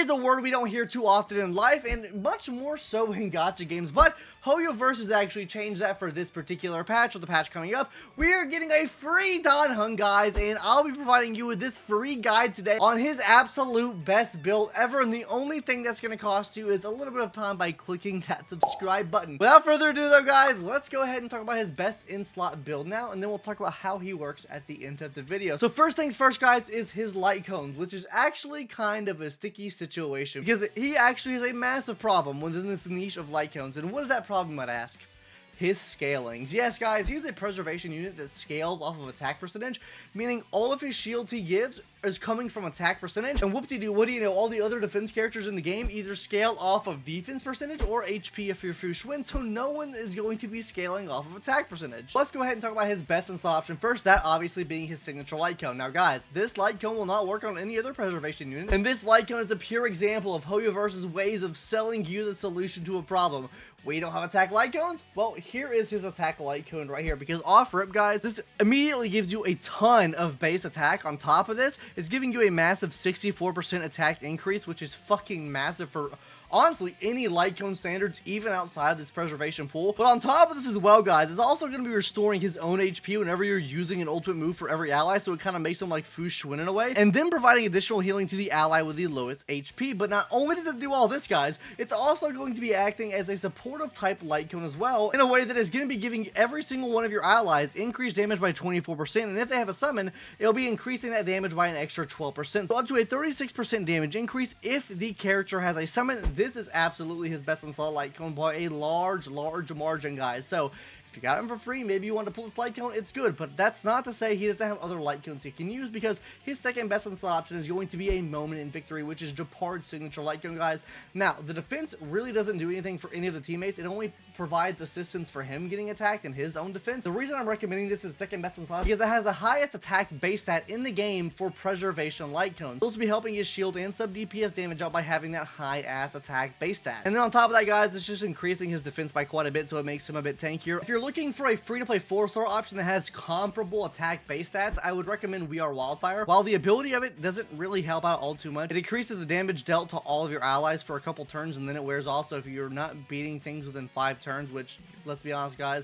is a word we don't hear too often in life, and much more so in gacha games, but Hoyoverse has actually changed that for this particular patch. With the patch coming up, we are getting a free Dan Heng, guys, and I'll be providing you with this free guide today on his absolute best build ever, and the only thing that's going to cost you is a little bit of time by clicking that subscribe button. Without further ado though, guys, let's go ahead and talk about his best in-slot build now, and then we'll talk about how he works at the end of the video. So first things first, guys, is his light cones, which is actually kind of a sticky situation because he actually has a massive problem within this niche of light cones. And what is that problem, you might ask? His scalings. Yes, guys, he's a preservation unit that scales off of attack percentage, meaning all of his shields he gives is coming from attack percentage, and whoop-de-doo, what do you know, all the other defense characters in the game either scale off of defense percentage or HP if you're Fushwin, so no one is going to be scaling off of attack percentage. Let's go ahead and talk about his best in-slot option first, that obviously being his signature light cone. Now guys, this light cone will not work on any other preservation unit, and this light cone is a pure example of Hoyoverse's ways of selling you the solution to a problem. We don't have attack light cones? Well, here is his attack light cone right here, because off rip, guys, this immediately gives you a ton of base attack. On top of this, it's giving you a massive 64% attack increase, which is fucking massive for honestly any light cone standards, even outside this preservation pool. But on top of this as well, guys, it's also going to be restoring his own HP whenever you're using an ultimate move for every ally, so it kind of makes him like Fushwin in a way, and then providing additional healing to the ally with the lowest HP. But not only does it do all this, guys, it's also going to be acting as a supportive type light cone as well, in a way that is going to be giving every single one of your allies increased damage by 24%, and if they have a summon, it'll be increasing that damage by an extra 12%, so up to a 36% damage increase if the character has a summon. This is absolutely his best in-slot light cone by a large margin, guys. So if you got him for free, maybe you want to pull this light cone, it's good, but that's not to say he doesn't have other light cones he can use, because his second best in-slot option is going to be a Moment in Victory, which is Japard's signature light cone, guys. Now, the defense really doesn't do anything for any of the teammates. It only provides assistance for him getting attacked in his own defense. The reason I'm recommending this as second best in-slot because it has the highest attack base stat in the game for preservation light cones. It'll also be helping his shield and sub DPS damage out by having that high ass attack base stat. And then on top of that, guys, it's just increasing his defense by quite a bit, so it makes him a bit tankier. If you're looking for a free-to-play 4-star option that has comparable attack base stats, I would recommend We Are Wildfire. While the ability of it doesn't really help out all too much, it increases the damage dealt to all of your allies for a couple turns, and then it wears off. So if you're not beating things within 5 turns, which, let's be honest, guys,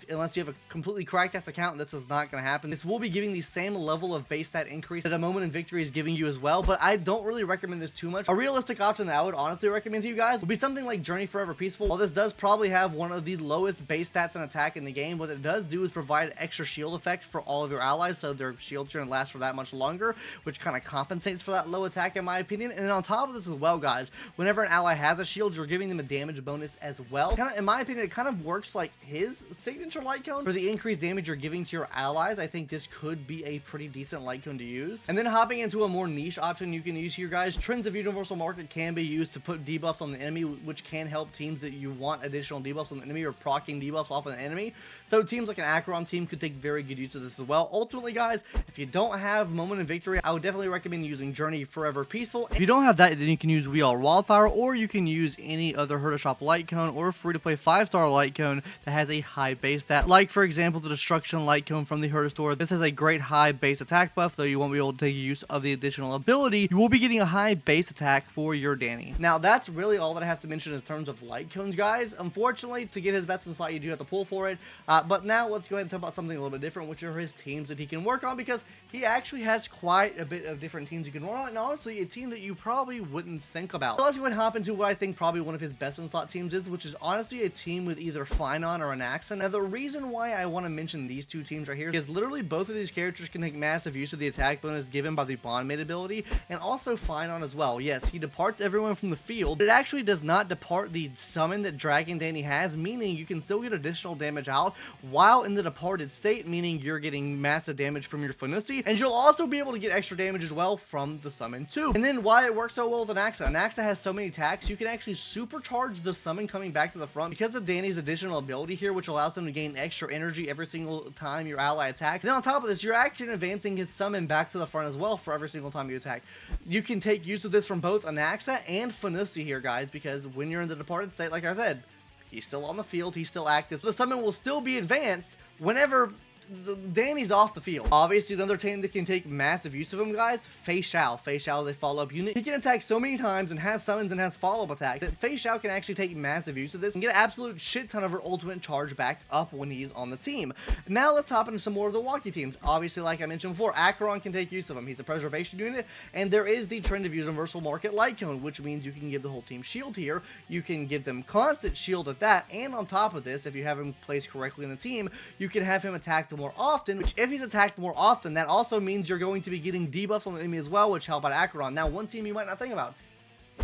unless you have a completely cracked ass account, this is not going to happen. This will be giving the same level of base stat increase that a Moment in Victory is giving you as well, but I don't really recommend this too much. A realistic option that I would honestly recommend to you guys would be something like Journey Forever Peaceful. While this does probably have one of the lowest base stats and attack in the game, what it does do is provide extra shield effect for all of your allies, so their shields are going to last for that much longer, which kind of compensates for that low attack in my opinion. And then on top of this as well, guys, whenever an ally has a shield, you're giving them a damage bonus as well. In my opinion, it kind of works like his signature light cone. For the increased damage you're giving to your allies, I think this could be a pretty decent light cone to use. And then hopping into a more niche option you can use here, guys, Trends of Universal Market can be used to put debuffs on the enemy, which can help teams that you want additional debuffs on the enemy or proccing debuffs off of an enemy. So teams like an Acheron team could take very good use of this as well. Ultimately, guys, if you don't have Moment in Victory, I would definitely recommend using Journey Forever Peaceful. If you don't have that, then you can use We Are Wildfire, or you can use any other Herta Shop light cone or free-to-play 5-star light cone that has a high base stat, like for example the Destruction light cone from the Herta store. This has a great high base attack buff, though you won't be able to take use of the additional ability. You will be getting a high base attack for your Danny. Now that's really all that I have to mention in terms of light cones, guys. Unfortunately, to get his best in slot, you do have to pull for it, but now let's go ahead and talk about something a little bit different, which are his teams that he can work on, because he actually has quite a bit of different teams you can work on, and honestly a team that you probably wouldn't think about. So let's go ahead and hop into what I think probably one of his best in slot teams is, which is honestly a team with either Flynon or an Anaxa. Now the reason why I want to mention these two teams right here is literally both of these characters can take massive use of the attack bonus given by the Bondmate ability, and also Flynon as well. Yes, he departs everyone from the field, but it actually does not depart the summon that Dragon Danny has, meaning you can still get additional damage out while in the departed state, meaning you're getting massive damage from your Fanussi, and you'll also be able to get extra damage as well from the summon too. And then why it works so well with Anaxa. Anaxa has so many attacks, you can actually supercharge the summon coming back to the front because of Danny's additional ability here, which allows him to gain extra energy every single time your ally attacks. And then on top of this, you're actually advancing his summon back to the front as well for every single time you attack. You can take use of this from both Anaxa and Fanussi here, guys, because when you're in the departed state, like I said, he's still on the field, he's still active. The summon will still be advanced whenever Danny's off the field. Obviously, another team that can take massive use of him, guys, Fei Xiao. Fei Xiao is a follow-up unit. He can attack so many times and has summons and has follow-up attack that Fei Xiao can actually take massive use of this and get an absolute shit ton of her ultimate charge back up when he's on the team. Now let's hop into some more of the walkie teams. Obviously, like I mentioned before, Acheron can take use of him. He's a preservation unit, and there is the trend of universal market light cone, which means you can give the whole team shield here. You can give them constant shield at that, and on top of this, if you have him placed correctly in the team, you can have him attacked more often, which if he's attacked more often, that also means you're going to be getting debuffs on the enemy as well, which help out Acheron. Now, one team you might not think about,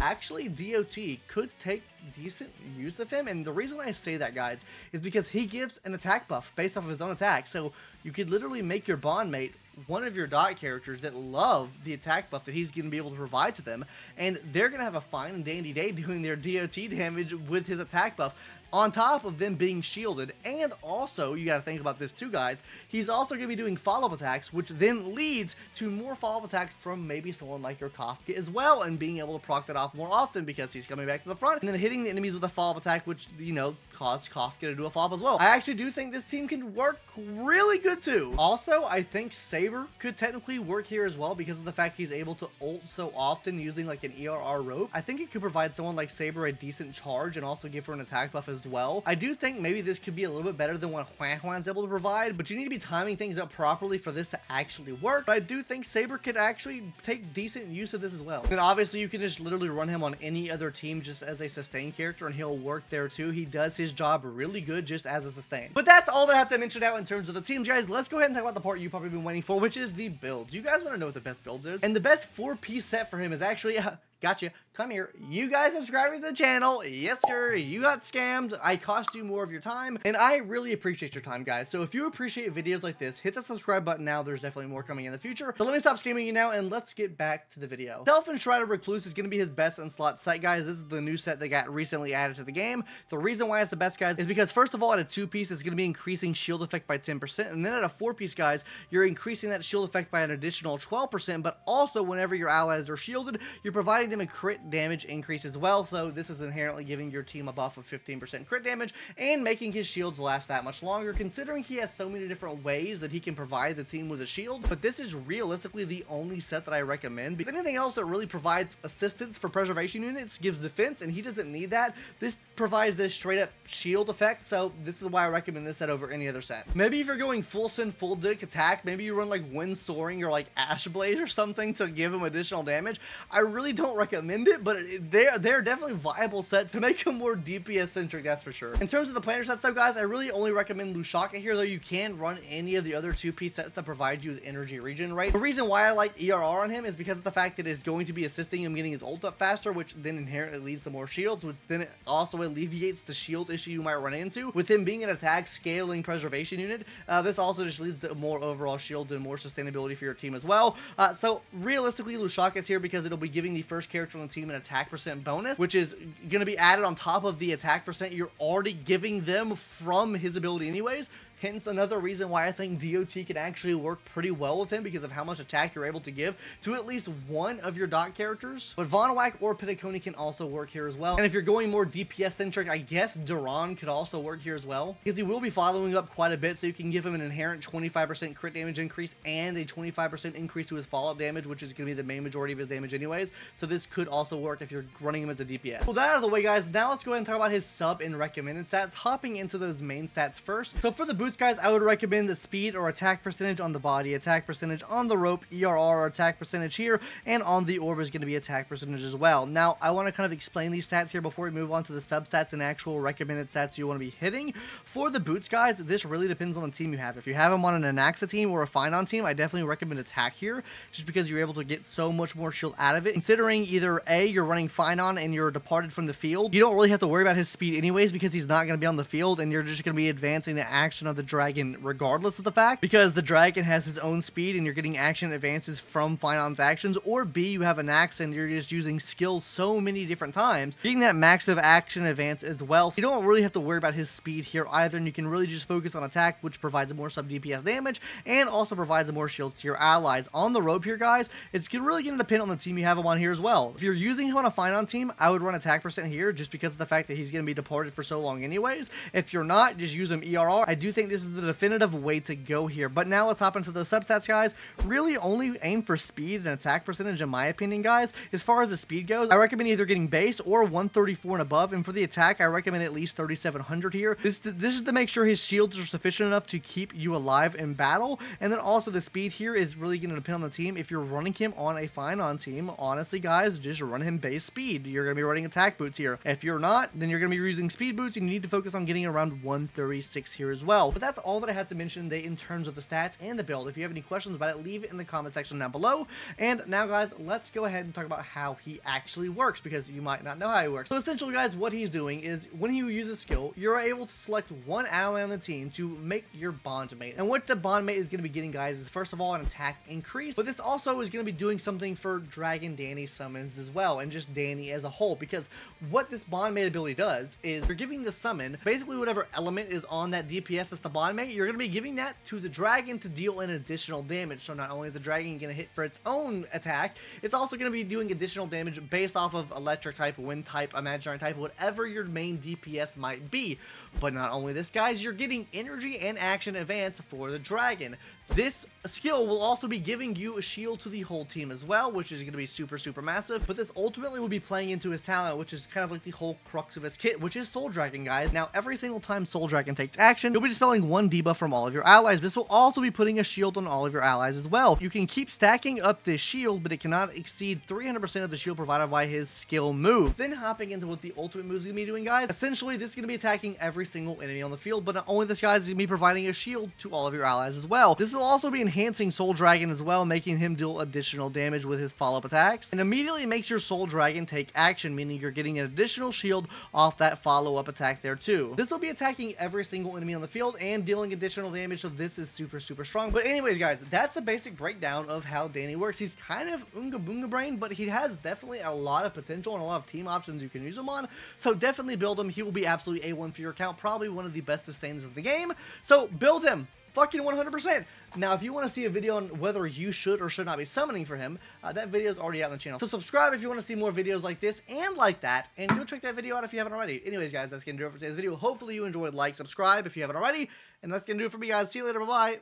actually DOT could take decent use of him, and the reason I say that, guys, is because he gives an attack buff based off of his own attack. So you could literally make your bond mate one of your dot characters that love the attack buff that he's going to be able to provide to them, and they're going to have a fine and dandy day doing their DOT damage with his attack buff, on top of them being shielded. And also, you got to think about this too, guys, he's also going to be doing follow-up attacks, which then leads to more follow-up attacks from maybe someone like your Kafka as well, and being able to proc that off more often because he's coming back to the front, and then hitting the enemies with a follow-up attack, which, you know, caused Kafka to do a follow-up as well. I actually do think this team can work really good too. Also, I think Saber could technically work here as well because of the fact he's able to ult so often using like an ERR rope. I think it could provide someone like Saber a decent charge and also give her an attack buff as well. I do think maybe this could be a little bit better than what Huan's able to provide, but you need to be timing things up properly for this to actually work. But I do think Saber could actually take decent use of this as well. And obviously you can just literally run him on any other team just as a sustain character and he'll work there too. He does his job really good just as a sustain. But that's all that I have to mention out in terms of the teams, guys. Let's go ahead and talk about the part you've probably been waiting for, which is the builds. You guys want to know what the best builds is? And the best 4-piece set for him is actually gotcha. Come here. You guys subscribing to the channel. Yes, sir. You got scammed. I cost you more of your time, and I really appreciate your time, guys. So if you appreciate videos like this, hit the subscribe button now. There's definitely more coming in the future. So let me stop scamming you now, and let's get back to the video. Self-Enshrouded Recluse is going to be his best in slot set, guys. This is the new set that got recently added to the game. The reason why it's the best, guys, is because first of all, at a 2-piece, it's going to be increasing shield effect by 10%, and then at a 4-piece, guys, you're increasing that shield effect by an additional 12%, but also whenever your allies are shielded, you're providing them a crit damage increase as well. So this is inherently giving your team a buff of 15% crit damage and making his shields last that much longer, considering he has so many different ways that he can provide the team with a shield. But this is realistically the only set that I recommend, because anything else that really provides assistance for preservation units gives defense, and he doesn't need that. This provides this straight up shield effect, so this is why I recommend this set over any other set. Maybe if you're going full send, full dick attack, maybe you run like Wind Soaring or like Ash Blade or something to give him additional damage. I really don't recommend it, but they're definitely viable sets to make them more DPS centric, that's for sure. In terms of the planner sets though, guys, I really only recommend Lusaka here, though you can run any of the other 2-piece sets that provide you with energy regen rate. The reason why I like ERR on him is because of the fact that it's going to be assisting him getting his ult up faster, which then inherently leads to more shields, which then also alleviates the shield issue you might run into. With him being an attack scaling preservation unit, this also just leads to more overall shield and more sustainability for your team as well. So realistically, Lusaka is here because it'll be giving the first character on the team an attack percent bonus, which is going to be added on top of the attack percent you're already giving them from his ability anyways. Hence another reason why I think DOT can actually work pretty well with him, because of how much attack you're able to give to at least one of your dot characters. But Von Wack or Pitacone can also work here as well. And if you're going more DPS centric, I guess Duran could also work here as well, because he will be following up quite a bit, so you can give him an inherent 25% crit damage increase and a 25% increase to his follow-up damage, which is going to be the main majority of his damage anyways. So this could also work if you're running him as a DPS. Well, that out of the way, guys, now let's go ahead and talk about his sub and recommended stats, hopping into those main stats first. So for the boots, guys, I would recommend the speed or attack percentage on the body, attack percentage on the rope, ERR or attack percentage here, and on the orb is going to be attack percentage as well. Now, I want to kind of explain these stats here before we move on to the substats and actual recommended stats you want to be hitting. For the boots, guys, this really depends on the team you have. If you have them on an Anaxa team or a Finon team, I definitely recommend attack here, just because you're able to get so much more shield out of it. Considering either A, you're running Finon and you're departed from the field, you don't really have to worry about his speed anyways, because he's not going to be on the field, and you're just going to be advancing the action of the dragon regardless of the fact, because the dragon has his own speed and you're getting action advances from Finon's actions. Or B, you have an axe and you're just using skills so many different times, getting that massive action advance as well, so you don't really have to worry about his speed here either, and you can really just focus on attack, which provides more sub DPS damage and also provides more shields to your allies. On the rope here, guys, it's really going to depend on the team you have him on here as well. If you're using him on a Finon team, I would run attack percent here, just because of the fact that he's going to be departed for so long anyways. If you're not, just use him ERR. I do think think this is the definitive way to go here. But now let's hop into those substats, guys. Really only aim for speed and attack percentage, in my opinion, guys. As far as the speed goes, I recommend either getting base or 134 and above. And for the attack, I recommend at least 3700 here. This is to make sure his shields are sufficient enough to keep you alive in battle. And then also the speed here is really going to depend on the team. If you're running him on a fine-on team, honestly, guys, just run him base speed. You're going to be running attack boots here. If you're not, then you're going to be using speed boots, and you need to focus on getting around 136 here as well. But that's all that I have to mention today in terms of the stats and the build. If you have any questions about it, leave it in the comment section down below. And now, guys, let's go ahead and talk about how he actually works, because you might not know how he works. So essentially, guys, what he's doing is when you use a skill, you're able to select one ally on the team to make your bond mate. And what the bond mate is going to be getting, guys, is first of all an attack increase, but this also is going to be doing something for Dragon Danny summons as well, and just Danny as a whole, because what this bond mate ability does is you're giving the summon basically whatever element is on that DPS that's the bond mate, you're going to be giving that to the dragon to deal an additional damage. So not only is the dragon going to hit for its own attack, it's also going to be doing additional damage based off of electric type, wind type, imaginary type, whatever your main DPS might be. But not only this, guys, you're getting energy and action advance for the dragon. This skill will also be giving you a shield to the whole team as well, which is going to be super massive. But this ultimately will be playing into his talent, which is kind of like the whole crux of his kit, which is Soul Dragon, guys. Now, every single time Soul Dragon takes action, you'll be dispelling one debuff from all of your allies. This will also be putting a shield on all of your allies as well. You can keep stacking up this shield, but it cannot exceed 300% of the shield provided by his skill move. Then hopping into what the ultimate move is going to be doing, guys. Essentially, this is going to be attacking every single enemy on the field, but not only this, guys, is going to be providing a shield to all of your allies as well. This will also be enhancing Soul Dragon as well, making him deal additional damage with his follow-up attacks, and immediately makes your Soul Dragon take action, meaning you're getting an additional shield off that follow-up attack there too. This will be attacking every single enemy on the field and dealing additional damage, so this is super strong. But anyways, guys, that's the basic breakdown of how Danny works. He's kind of Oonga Boonga Brain, but he has definitely a lot of potential and a lot of team options you can use him on, so definitely build him. He will be absolutely A1 for your account, probably one of the best sustains of the game, so build him. Fucking 100%. Now, if you want to see a video on whether you should or should not be summoning for him, that video is already out on the channel. So subscribe if you want to see more videos like this and like that, and go check that video out if you haven't already. Anyways, guys, that's going to do it for today's video. Hopefully you enjoyed. Like, subscribe if you haven't already, and that's going to do it for me, guys. See you later. Bye-bye.